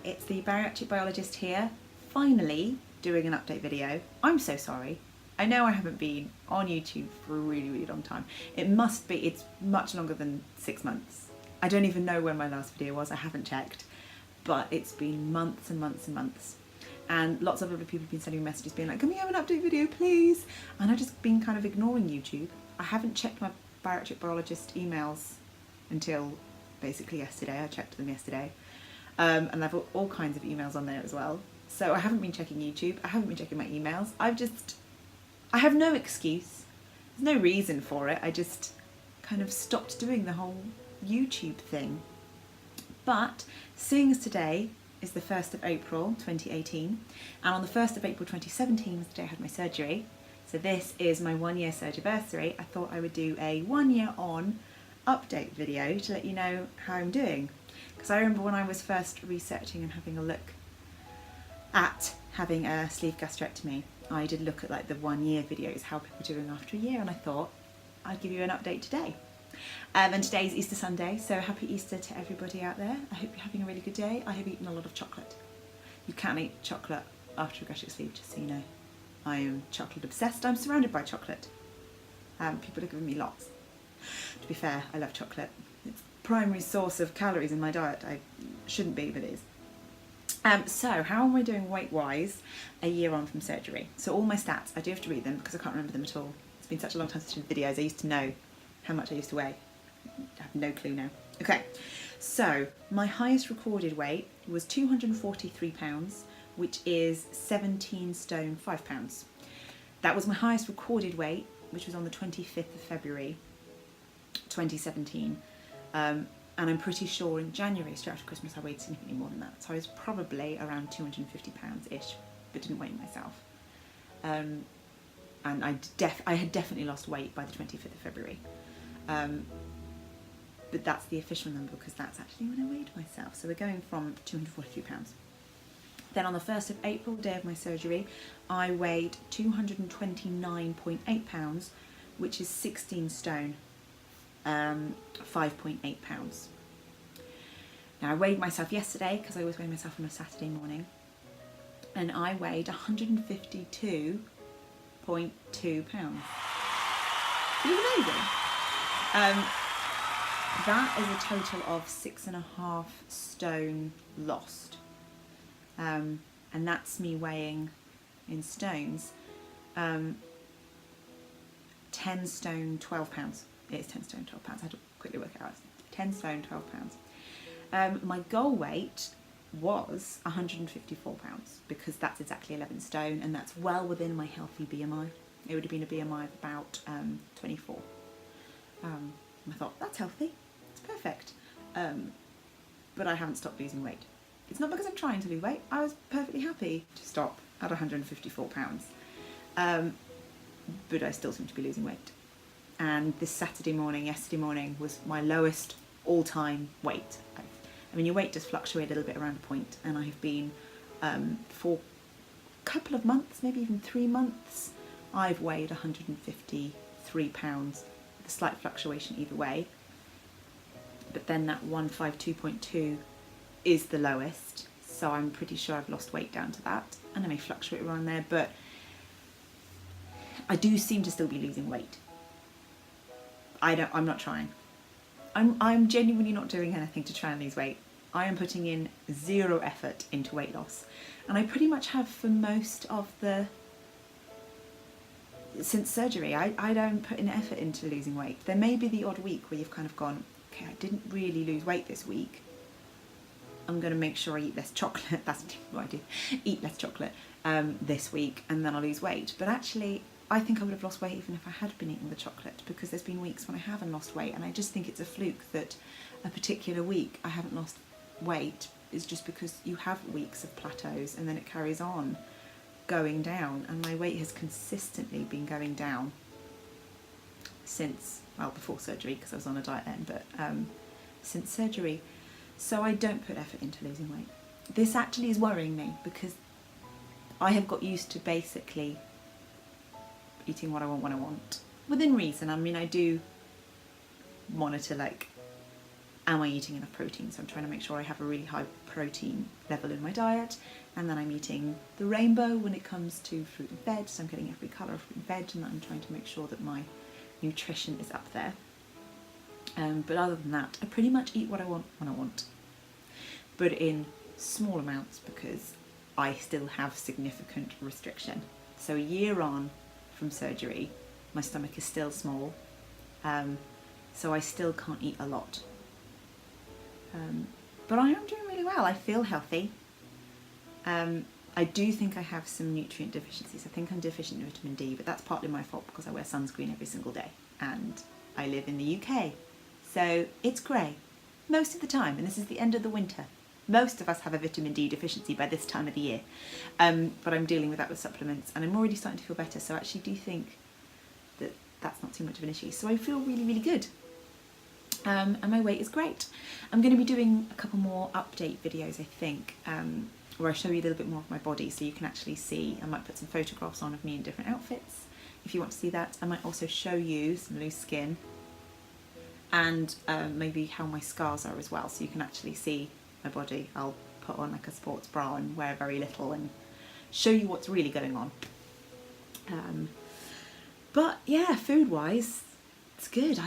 it's the bariatric biologist here, finally doing an update video. I'm so sorry. I know I haven't been on YouTube for a really, really long time. It's much longer than 6 months. I don't even know when my last video was, I haven't checked, but it's been months and months and months. And lots of other people have been sending me messages being like, can we have an update video, please? And I've just been kind of ignoring YouTube. I haven't checked my bariatric biologist emails until basically yesterday. I checked them yesterday. And I've got all kinds of emails on there as well. So I haven't been checking YouTube. I haven't been checking my emails. I have no excuse. There's no reason for it. I just kind of stopped doing the whole YouTube thing. But seeing as today is the 1st of April 2018, and on the 1st of April 2017 was the day I had my surgery, so this is my 1 year surgiversary, I thought I would do a 1 year on update video to let you know how I'm doing. Because I remember when I was first researching and having a look at having a sleeve gastrectomy, I did look at like the 1 year videos, how people are doing after a year, and I thought I'd give you an update today. And today's Easter Sunday, so happy Easter to everybody out there. I hope you're having a really good day. I hope you're eating a lot of chocolate. You can eat chocolate after a gastric sleeve, just so you know. I am chocolate obsessed. I'm surrounded by chocolate. People are giving me lots. To be fair, I love chocolate. It's the primary source of calories in my diet. I shouldn't be, but it is. So how am I doing weight-wise a year on from surgery? So all my stats, I do have to read them because I can't remember them at all. It's been such a long time since I did videos. I used to know how much I used to weigh. I have no clue now. Okay, so my highest recorded weight was 243 pounds, which is 17 stone 5 pounds. That was my highest recorded weight, which was on the 25th of February 2017. And I'm pretty sure in January, straight after Christmas, I weighed significantly more than that. So I was probably around 250 pounds-ish, but didn't weigh myself. And I had definitely lost weight by the 25th of February. But that's the official number because that's actually when I weighed myself. So we're going from 243 pounds. Then on the 1st of April, the day of my surgery, I weighed 229.8 pounds, which is 16 stone, 5.8 pounds. Now I weighed myself yesterday because I always weigh myself on a Saturday morning, and I weighed 152.2 pounds. Isn't it amazing? That is a total of 6.5 stone lost. And that's me weighing in stones 10 stone 12 pounds. It is 10 stone 12 pounds. I had to quickly work it out. 10 stone 12 pounds. My goal weight was 154 pounds because that's exactly 11 stone, and that's well within my healthy BMI. It would have been a BMI of about 24. I thought, that's healthy, it's perfect. But I haven't stopped losing weight. It's not because I'm trying to lose weight, I was perfectly happy to stop at 154 pounds. But I still seem to be losing weight. And this yesterday morning was my lowest all-time weight. I mean, your weight does fluctuate a little bit around a point, and I have been, for a couple of months, maybe even 3 months, I've weighed 153 pounds. A slight fluctuation either way, but then that 152.2 is the lowest, so I'm pretty sure I've lost weight down to that, and I may fluctuate around there, but I do seem to still be losing weight. I'm not trying. I'm genuinely not doing anything to try and lose weight. I am putting in zero effort into weight loss, and I pretty much have for most of since surgery. I don't put an effort into losing weight. There may be the odd week where you've kind of gone, okay, I didn't really lose weight this week. I'm going to make sure I eat less chocolate. That's what I do. Eat less chocolate this week, and then I'll lose weight. But actually, I think I would have lost weight even if I had been eating the chocolate, because there's been weeks when I haven't lost weight, and I just think it's a fluke that a particular week I haven't lost weight is just because you have weeks of plateaus and then it carries on going down, and my weight has consistently been going down since, well, before surgery because I was on a diet then, but since surgery. So I don't put effort into losing weight. This actually is worrying me because I have got used to basically eating what I want when I want, within reason. I mean, I do monitor like am I eating enough protein? So I'm trying to make sure I have a really high protein level in my diet, and then I'm eating the rainbow when it comes to fruit and veg, so I'm getting every colour of fruit and veg, and I'm trying to make sure that my nutrition is up there. But other than that, I pretty much eat what I want when I want, but in small amounts because I still have significant restriction. So a year on from surgery, my stomach is still small, so I still can't eat a lot. But I am doing really well. I feel healthy. I do think I have some nutrient deficiencies. I think I'm deficient in vitamin D, but that's partly my fault because I wear sunscreen every single day and I live in the UK. So it's grey most of the time, and this is the end of the winter. Most of us have a vitamin D deficiency by this time of the year, but I'm dealing with that with supplements, and I'm already starting to feel better, so I actually do think that that's not too much of an issue. So I feel really, really good. And my weight is great. I'm going to be doing a couple more update videos, I think, where I show you a little bit more of my body so you can actually see. I might put some photographs on of me in different outfits if you want to see that. I might also show you some loose skin and maybe how my scars are as well, so you can actually see my body. I'll put on like a sports bra and wear very little and show you what's really going on. But yeah, food wise, it's good.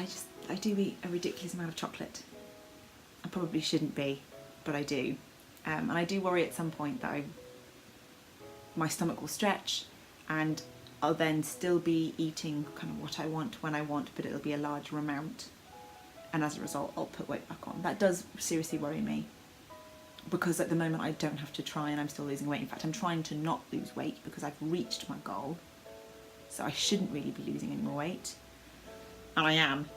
I do eat a ridiculous amount of chocolate. I probably shouldn't be, but I do. And I do worry at some point that my stomach will stretch and I'll then still be eating kind of what I want when I want, but it'll be a larger amount. And as a result, I'll put weight back on. That does seriously worry me, because at the moment I don't have to try and I'm still losing weight. In fact, I'm trying to not lose weight because I've reached my goal. So I shouldn't really be losing any more weight. And I am.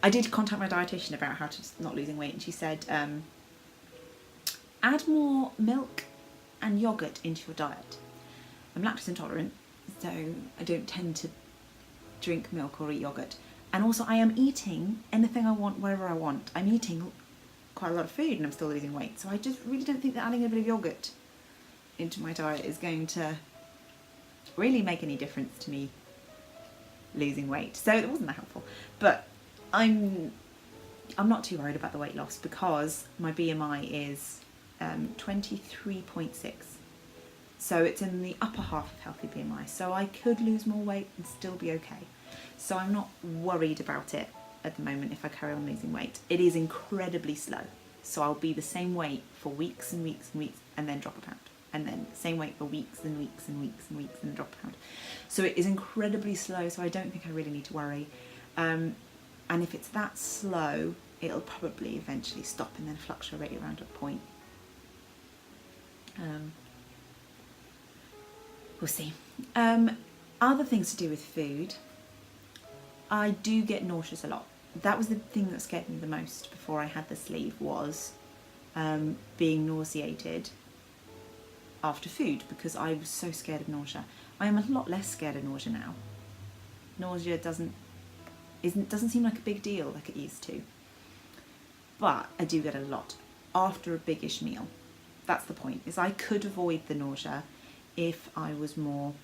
I did contact my dietitian about how to not losing weight, and she said, add more milk and yogurt into your diet. I'm lactose intolerant, so I don't tend to drink milk or eat yogurt. And also I am eating anything I want, wherever I want. I'm eating quite a lot of food and I'm still losing weight. So I just really don't think that adding a bit of yogurt into my diet is going to really make any difference to me losing weight. So it wasn't that helpful. But I'm not too worried about the weight loss because my BMI is 23.6. So it's in the upper half of healthy BMI. So I could lose more weight and still be okay. So I'm not worried about it at the moment if I carry on losing weight. It is incredibly slow. So I'll be the same weight for weeks and weeks and weeks and then drop a pound. And then same weight for weeks and weeks and weeks and weeks and then drop a pound. So it is incredibly slow, so I don't think I really need to worry. And if it's that slow, it'll probably eventually stop and then fluctuate around a point. We'll see. Other things to do with food, I do get nauseous a lot. That was the thing that scared me the most before I had the sleeve, was being nauseated after food, because I was so scared of nausea. I am a lot less scared of nausea now. Nausea doesn't seem like a big deal like it used to. But I do get a lot after a biggish meal. That's the point, is I could avoid the nausea if I was more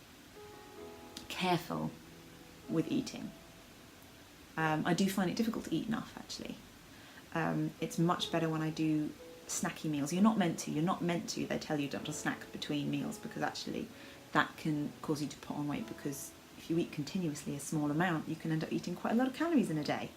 careful with eating. I do find it difficult to eat enough, actually. It's much better when I do snacky meals. You're not meant to. They tell you not to snack between meals because actually that can cause you to put on weight, because if you eat continuously a small amount, you can end up eating quite a lot of calories in a day.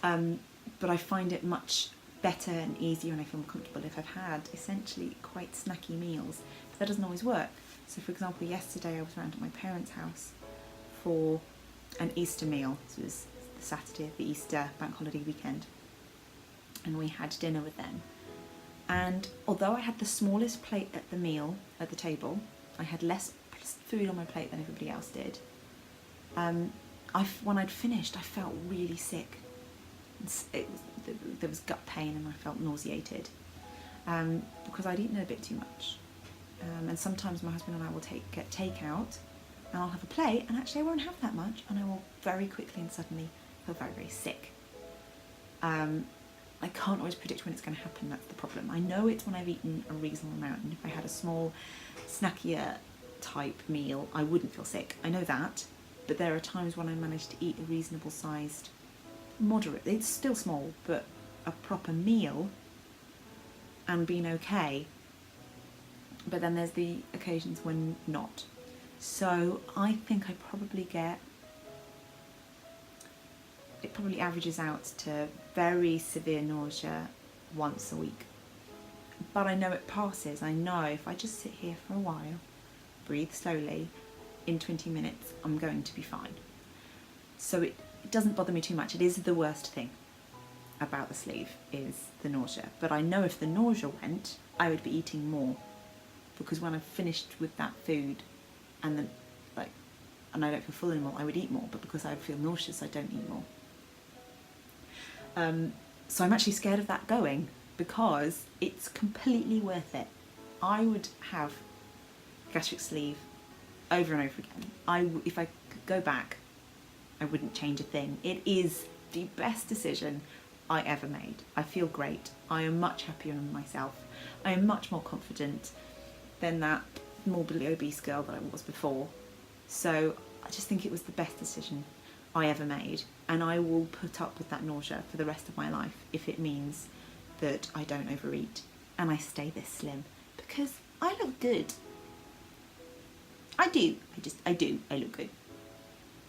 But I find it much better and easier, and I feel more comfortable if I've had essentially quite snacky meals. But that doesn't always work. So for example, yesterday I was around at my parents' house for an Easter meal. So it was the Saturday of the Easter bank holiday weekend, and we had dinner with them. And although I had the smallest plate at the meal at the table, I had less food on my plate than everybody else did. When I'd finished, I felt really sick. There was gut pain and I felt nauseated because I'd eaten a bit too much. And sometimes my husband and I will get takeout, and I'll have a plate, and actually I won't have that much, and I will very quickly and suddenly feel very, very sick. I can't always predict when it's going to happen. That's the problem. I know it's when I've eaten a reasonable amount, and if I had a small, snackier type meal, I wouldn't feel sick. I know that, but there are times when I manage to eat a reasonable sized, moderate. It's still small, but a proper meal and been okay. But then there's the occasions when not. So I think I probably get, it probably averages out to very severe nausea once a week. But I know it passes. I know if I just sit here for a while, breathe slowly, in 20 minutes I'm going to be fine. So it doesn't bother me too much. It is the worst thing about the sleeve is the nausea. But I know if the nausea went, I would be eating more, because when I've finished with that food and then and I don't feel full anymore, I would eat more. But because I feel nauseous, I don't eat more. So I'm actually scared of that going, because it's completely worth it. I would have gastric sleeve over and over again. If I could go back, I wouldn't change a thing. It is the best decision I ever made. I feel great. I am much happier in myself. I am much more confident than that morbidly obese girl that I was before. So I just think it was the best decision I ever made, and I will put up with that nausea for the rest of my life if it means that I don't overeat and I stay this slim, because I look good. I do. I look good.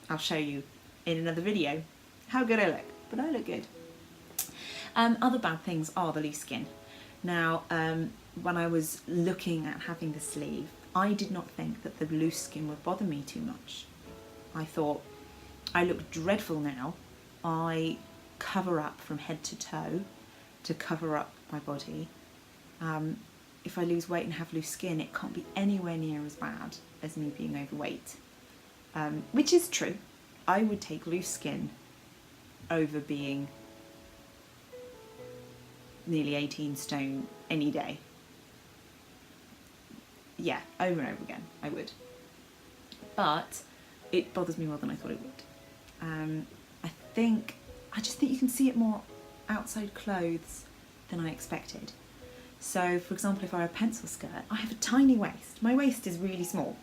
I'll show you in another video how good I look, but I look good. Other bad things are the loose skin. Now, when I was looking at having the sleeve, I did not think that the loose skin would bother me too much. I thought, I look dreadful now. I cover up from head to toe to cover up my body. If I lose weight and have loose skin, it can't be anywhere near as bad as me being overweight. Which is true. I would take loose skin over being nearly 18 stone any day. Yeah, over and over again, I would. But it bothers me more than I thought it would. I just think you can see it more outside clothes than I expected. So, for example, if I wear a pencil skirt, I have a tiny waist. My waist is really small.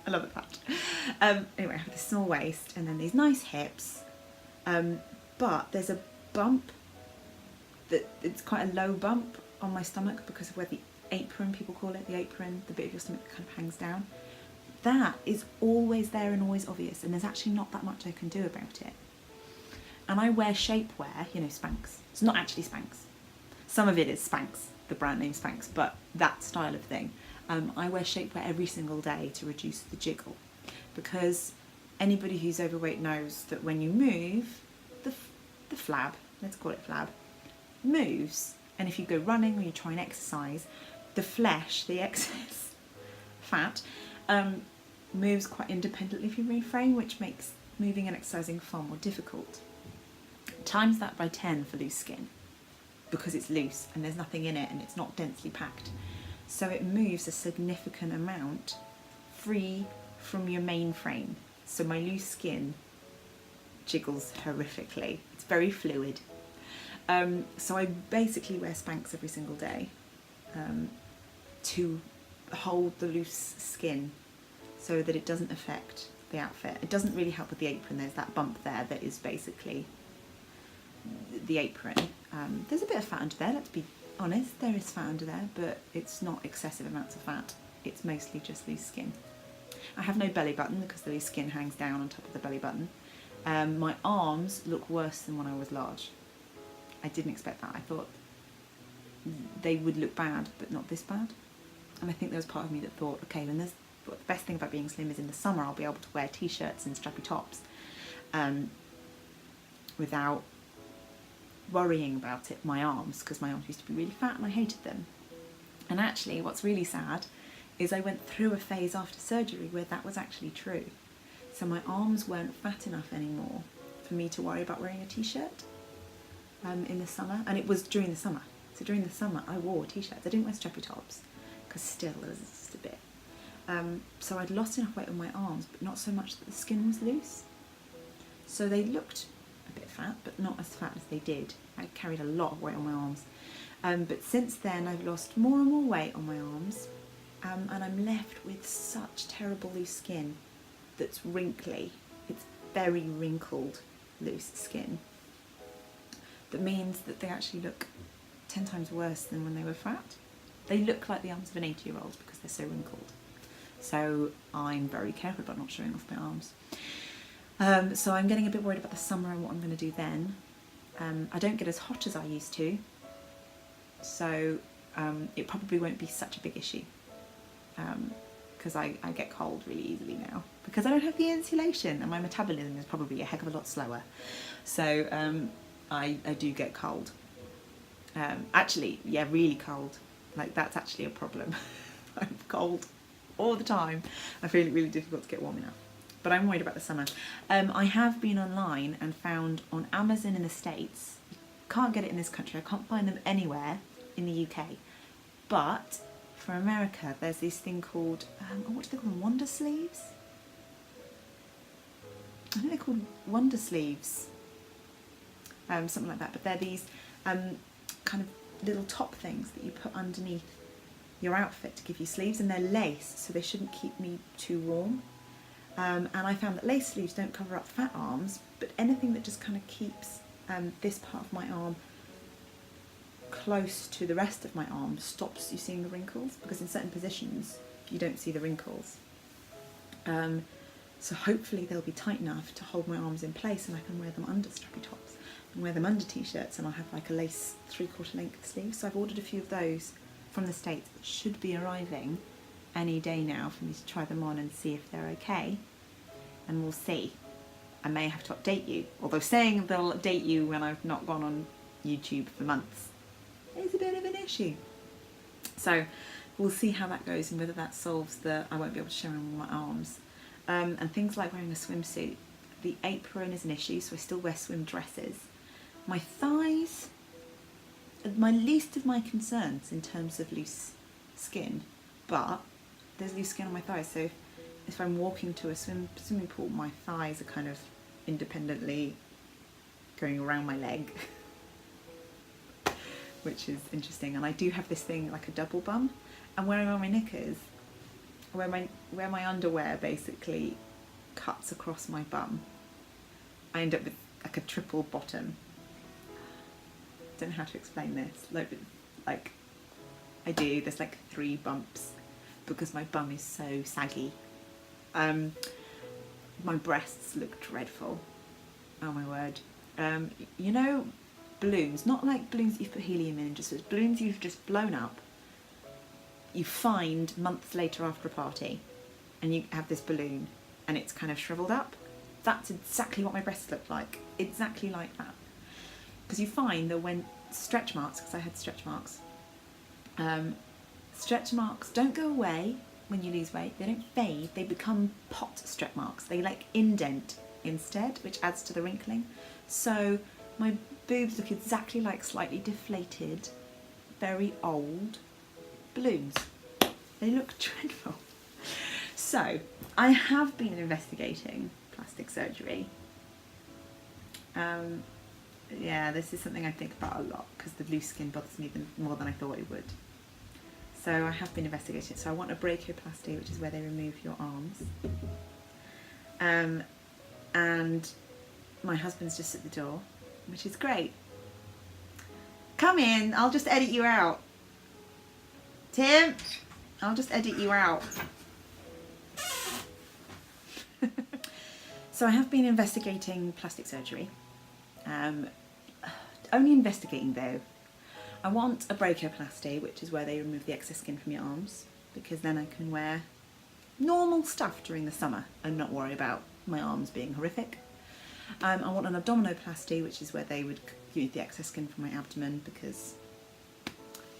I love it that. Anyway, I have this small waist and then these nice hips. But there's a bump it's quite a low bump on my stomach because of where the apron, people call it, the apron, the bit of your stomach that kind of hangs down. That is always there and always obvious, and there's actually not that much I can do about it. And I wear shapewear, you know, Spanx. It's not actually Spanx. Some of it is Spanx, the brand name Spanx, but that style of thing. I wear shapewear every single day to reduce the jiggle, because anybody who's overweight knows that when you move, the flab, let's call it flab, moves. And if you go running or you try and exercise, the flesh, the excess fat, moves quite independently of your reframe, which makes moving and exercising far more difficult. Times that by 10 for loose skin, because it's loose and there's nothing in it and it's not densely packed. So it moves a significant amount free from your main frame. So my loose skin jiggles horrifically. It's very fluid. So I basically wear Spanx every single day to hold the loose skin so that it doesn't affect the outfit. It doesn't really help with the apron. There's that bump there that is basically the apron. There's a bit of fat under there, let's be honest. There is fat under there, but it's not excessive amounts of fat. It's mostly just loose skin. I have no belly button because the loose skin hangs down on top of the belly button. My arms look worse than when I was large. I didn't expect that. I thought they would look bad, but not this bad. And I think there was part of me that thought, okay, when the best thing about being slim is in the summer I'll be able to wear t-shirts and strappy tops without worrying about it, my arms, because my arms used to be really fat and I hated them. And actually what's really sad is I went through a phase after surgery where that was actually true. So my arms weren't fat enough anymore for me to worry about wearing a t-shirt in the summer, and it was during the summer. So during the summer I wore t-shirts. I didn't wear strappy tops because still there was just a bit. So I'd lost enough weight on my arms, but not so much that the skin was loose. So they looked a bit fat, but not as fat as they did. I carried a lot of weight on my arms. But since then I've lost more and more weight on my arms, and I'm left with such terrible loose skin that's wrinkly. It's very wrinkled loose skin. that means that they actually look 10 times worse than when they were fat. They look like the arms of an 80-year-old because they're so wrinkled. So I'm very careful about not showing off my arms. So I'm getting a bit worried about the summer and what I'm going to do then. I don't get as hot as I used to, so it probably won't be such a big issue, because I get cold really easily now because I don't have the insulation and my metabolism is probably a heck of a lot slower. So I do get cold. Actually, yeah, really cold. Like, that's actually a problem. I'm cold all the time. I find it really difficult to get warm enough. But I'm worried about the summer. I have been online and found on Amazon in the States, can't get it in this country, I can't find them anywhere in the UK, but for America there's this thing called, what do they call them, Wonder Sleeves? I think they're called Wonder Sleeves, something like that, but they're these kind of little top things that you put underneath your outfit to give you sleeves, and they're lace, so they shouldn't keep me too warm. And I found that lace sleeves don't cover up fat arms, but anything that just kind of keeps this part of my arm close to the rest of my arm stops you seeing the wrinkles, because in certain positions you don't see the wrinkles. So hopefully they'll be tight enough to hold my arms in place, and I can wear them under strappy tops and wear them under t-shirts, and I'll have like a lace 3/4 length sleeve. So I've ordered a few of those from the States that should be arriving any day now for me to try them on and see if they're okay, and we'll see. I may have to update you, although saying they'll update you when I've not gone on YouTube for months is a bit of an issue. So we'll see how that goes and whether that solves the I won't be able to show them my arms. And things like wearing a swimsuit, the apron is an issue, so I still wear swim dresses. My thighs, my least of my concerns in terms of loose skin, but there's loose skin on my thighs, so if I'm walking to a swimming pool, my thighs are kind of independently going around my leg, which is interesting. And I do have this thing like a double bum, and when I wear my knickers, where my underwear basically cuts across my bum, I end up with like a triple bottom. Don't know how to explain this. Like I do. There's like 3 bumps because my bum is so saggy. My breasts look dreadful. Oh my word. You know, balloons, not like balloons that you've put helium in, just balloons you've just blown up, you find months later after a party, and you have this balloon and it's kind of shriveled up. That's exactly what my breasts look like. Exactly like that. Because you find that when stretch marks, because I had stretch marks don't go away when you lose weight. They don't fade, they become pot stretch marks. They like indent instead, which adds to the wrinkling. So my boobs look exactly like slightly deflated, very old balloons. They look dreadful. So I have been investigating plastic surgery. Yeah, this is something I think about a lot because the loose skin bothers me more than I thought it would. So I have been investigating it. So I want a brachioplasty, which is where they remove your arms. And my husband's just at the door, which is great. Come in, I'll just edit you out. Tim, I'll just edit you out. So I have been investigating plastic surgery. Only investigating though. I want a brachioplasty, which is where they remove the excess skin from your arms, because then I can wear normal stuff during the summer and not worry about my arms being horrific. I want an abdominoplasty, which is where they would remove the excess skin from my abdomen, because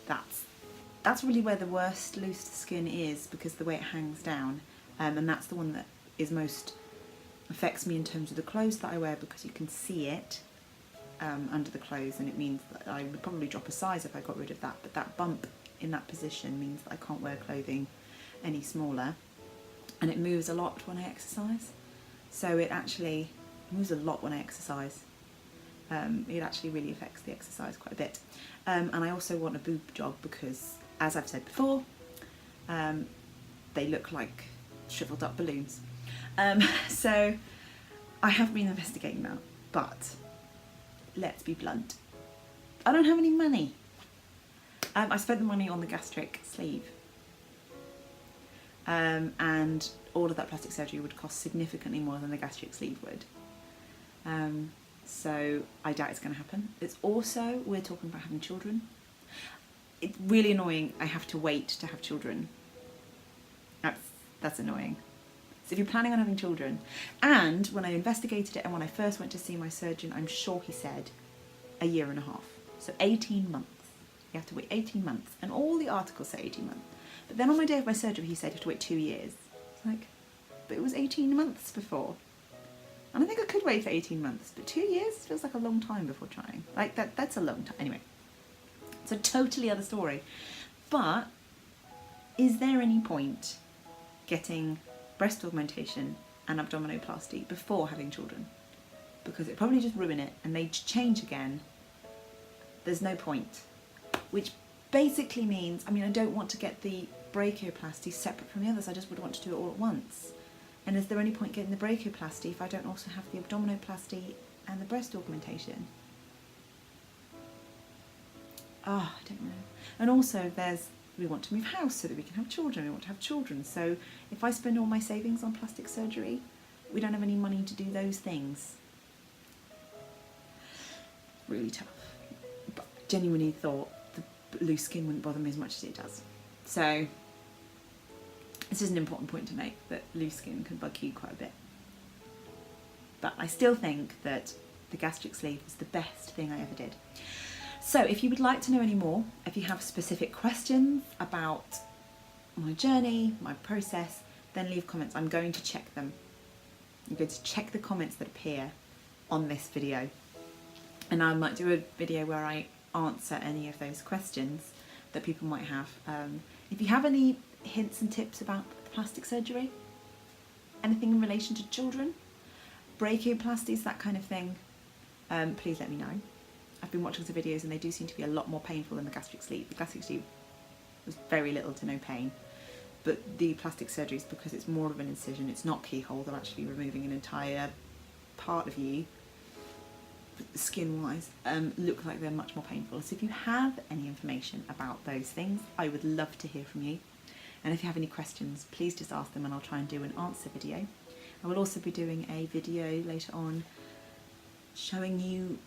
that's really where the worst loose skin is, because the way it hangs down, and that's the one that is most affects me in terms of the clothes that I wear, because you can see it under the clothes, and it means that I would probably drop a size if I got rid of that, but that bump in that position means that I can't wear clothing any smaller, and it moves a lot when I exercise. So it actually moves a lot when I exercise. It actually really affects the exercise quite a bit. And I also want a boob job because, as I've said before, they look like shriveled up balloons. So I have been investigating that, but let's be blunt, I don't have any money. I spent the money on the gastric sleeve. And all of that plastic surgery would cost significantly more than the gastric sleeve would. So I doubt it's going to happen. It's also, we're talking about having children. It's really annoying. I have to wait to have children. That's annoying. So if you're planning on having children, and when I investigated it and when I first went to see my surgeon, I'm sure he said a year and a half. So 18 months. You have to wait 18 months. And all the articles say 18 months. But then on my day of my surgery, he said you have to wait 2 years. It's like, but it was 18 months before. And I think I could wait for 18 months, but 2 years feels like a long time before trying. Like that's a long time. Anyway, it's a totally other story. But is there any point getting breast augmentation and abdominoplasty before having children? Because it probably just ruin it and they change again. There's no point. Which basically means, I mean, I don't want to get the brachioplasty separate from the others. I just would want to do it all at once. And is there any point getting the brachioplasty if I don't also have the abdominoplasty and the breast augmentation? I don't know. And also we want to move house so that we can have children. We want to have children. So if I spend all my savings on plastic surgery, we don't have any money to do those things. Really tough. But I genuinely thought the loose skin wouldn't bother me as much as it does. So this is an important point to make, that loose skin can bug you quite a bit. But I still think that the gastric sleeve was the best thing I ever did. So if you would like to know any more, if you have specific questions about my journey, my process, then leave comments. I'm going to check them. I'm going to check the comments that appear on this video. And I might do a video where I answer any of those questions that people might have. If you have any hints and tips about plastic surgery, anything in relation to children, brachioplasties, that kind of thing, please let me know. I've been watching some videos and they do seem to be a lot more painful than the gastric sleeve. The gastric sleeve was very little to no pain, but the plastic surgery is because it's more of an incision, it's not keyhole, they're actually removing an entire part of you, skin wise, look like they're much more painful. So if you have any information about those things, I would love to hear from you. And if you have any questions, please just ask them and I'll try and do an answer video. I will also be doing a video later on showing you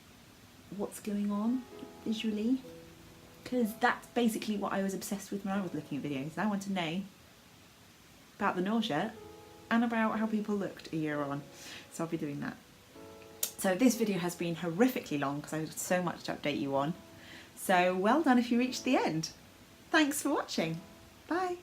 what's going on visually, because that's basically what I was obsessed with when I was looking at videos. I want to know about the nausea and about how people looked a year on. So I'll be doing that. So this video has been horrifically long because I have so much to update you on. So well done if you reached the end. Thanks for watching. Bye.